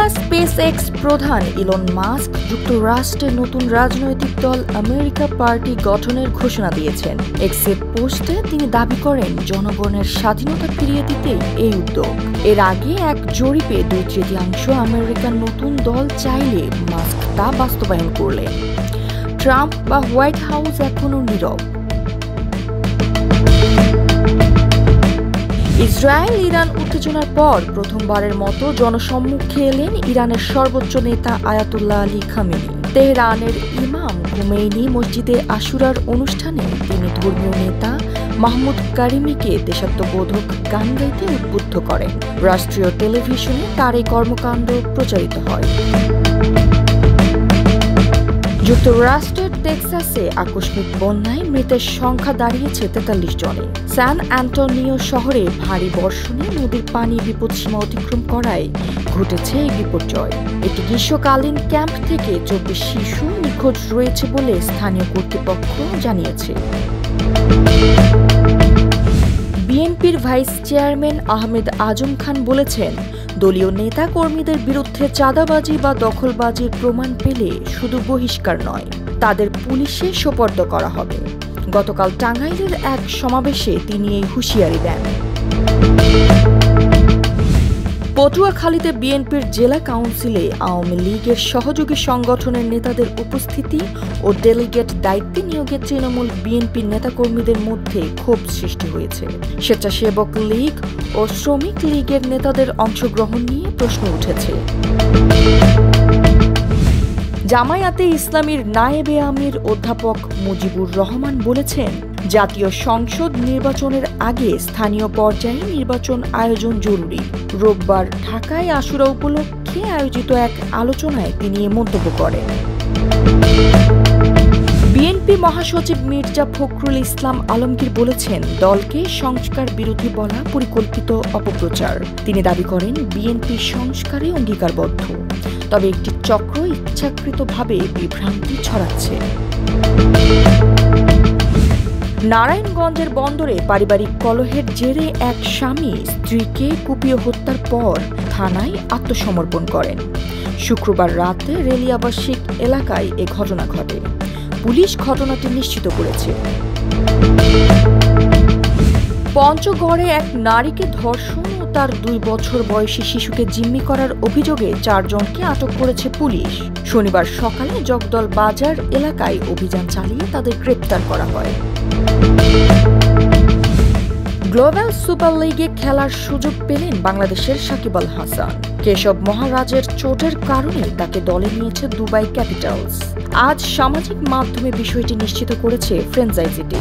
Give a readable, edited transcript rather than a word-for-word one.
Tesla SpaceX প্রধান Elon Musk যুক্তরাষ্ট্রের নতুন রাজনৈতিক দল আমেরিকা পার্টি গঠনের ঘোষণা দিয়েছেন। এক্সে পোস্টে তিনি দাবি করেন জনগণের স্বাধীনতা ফিরিয়ে দিতেই এই উদ্যোগ। এর আগে এক জরিপে 2/3 আমেরিকার নতুন দল চাইলে মাস্ক তা বাস্তবায়ন করলেন। ট্রাম্প বা হোয়াইট হাউস এখনও নীরব। ইসরায়েল ইরান উত্তেজনার পর প্রথমবারের মতো জনসম্মুখে এলেন ইরানের সর্বোচ্চ নেতা আয়াতুল্লাহ আলী খামেনি। তেহরানের ইমাম খুমেইনি মসজিদে আশুরার অনুষ্ঠানে তিনি ধর্মীয় নেতা মাহমুদ কারিমিকে দেশাত্মবোধক গান গাইতে উদ্বুদ্ধ করেন। রাষ্ট্রীয় টেলিভিশনে তার এই কর্মকাণ্ড প্রচারিত হয়। যুক্তরাষ্ট্রের টেক্সাসে আকস্মিক বন্যায় মৃতের সংখ্যা দাঁড়িয়েছে 43 জনে। স্যান অ্যান্টোনিও শহরে ভারী বর্ষণে নদীর পানি বিপদসীমা অতিক্রম করায় ঘটেছে এই বিপর্যয়। একটি গ্রীষ্মকালীন ক্যাম্প থেকে 24 শিশু নিখোঁজ রয়েছে বলে স্থানীয় কর্তৃপক্ষ জানিয়েছে। বিএনপির ভাইস চেয়ারম্যান আহমেদ আজম খান বলেছেন, দলীয় নেতা কর্মীদের বিরুদ্ধে চাঁদাবাজি বা দখলবাজির প্রমাণ পেলে শুধু বহিষ্কার নয়, তাদের পুলিশে সোপর্দ করা হবে। গতকাল টাঙ্গাইলের এক সমাবেশে তিনি এই হুঁশিয়ারি দেন। পটুয়াখালীতে বিএনপির জেলা কাউন্সিলে আওয়ামী লীগের সহযোগী সংগঠনের নেতাদের উপস্থিতি ও ডেলিগেট দায়িত্বে নিয়োগে তৃণমূল বিএনপির নেতাকর্মীদের মধ্যে ক্ষোভ সৃষ্টি হয়েছে। স্বেচ্ছাসেবক লীগ ও শ্রমিক লীগের নেতাদের অংশগ্রহণ নিয়ে প্রশ্ন উঠেছে। জামায়াতে ইসলামীর নায়েবে আমির অধ্যাপক মুজিবুর রহমান বলেছেন, জাতীয় সংসদ নির্বাচনের আগে স্থানীয় পর্যায়ে নির্বাচন আয়োজন জরুরি। রোববার ঢাকায় আশুরা উপলক্ষে আয়োজিত এক আলোচনায় তিনি এ মন্তব্য করেন। বিএনপি মহাসচিব মির্জা ফখরুল ইসলাম আলমগীর বলেছেন, দলকে সংস্কার বিরোধী বলা পরিকল্পিত অপপ্রচার। তিনি দাবি করেন, বিএনপি সংস্কারে অঙ্গীকারবদ্ধ, তবে একটি চক্র ইচ্ছাকৃতভাবে বিভ্রান্তি ছড়াচ্ছে। নারায়ণগঞ্জের বন্দরে পারিবারিক কলহের জেরে এক স্বামী স্ত্রীকে কুপিয়ে হত্যার পর থানায় আত্মসমর্পণ করেন। শুক্রবার রাতে রেলি আবাসিক এলাকায় এ ঘটনা ঘটে। পুলিশ ঘটনাটি নিশ্চিত করেছে। পঞ্চগড়ে এক নারীকে ধর্ষণ ও তার 2 বছর বয়সী শিশুকে জিম্মি করার অভিযোগে 4 জনকে আটক করেছে পুলিশ। শনিবার সকালে জগদল বাজার এলাকায় অভিযান চালিয়ে তাদের গ্রেপ্তার করা হয়। গ্লোবাল সুপার লিগে খেলার সুযোগ পেলেন বাংলাদেশের সাকিব আল হাসান। কেশব মহারাজের চোটের কারণে তাকে দলে নিয়েছে দুবাই ক্যাপিটালস। আজ সামাজিক মাধ্যমে বিষয়টি নিশ্চিত করেছে ফ্র্যাঞ্চাইজিটি।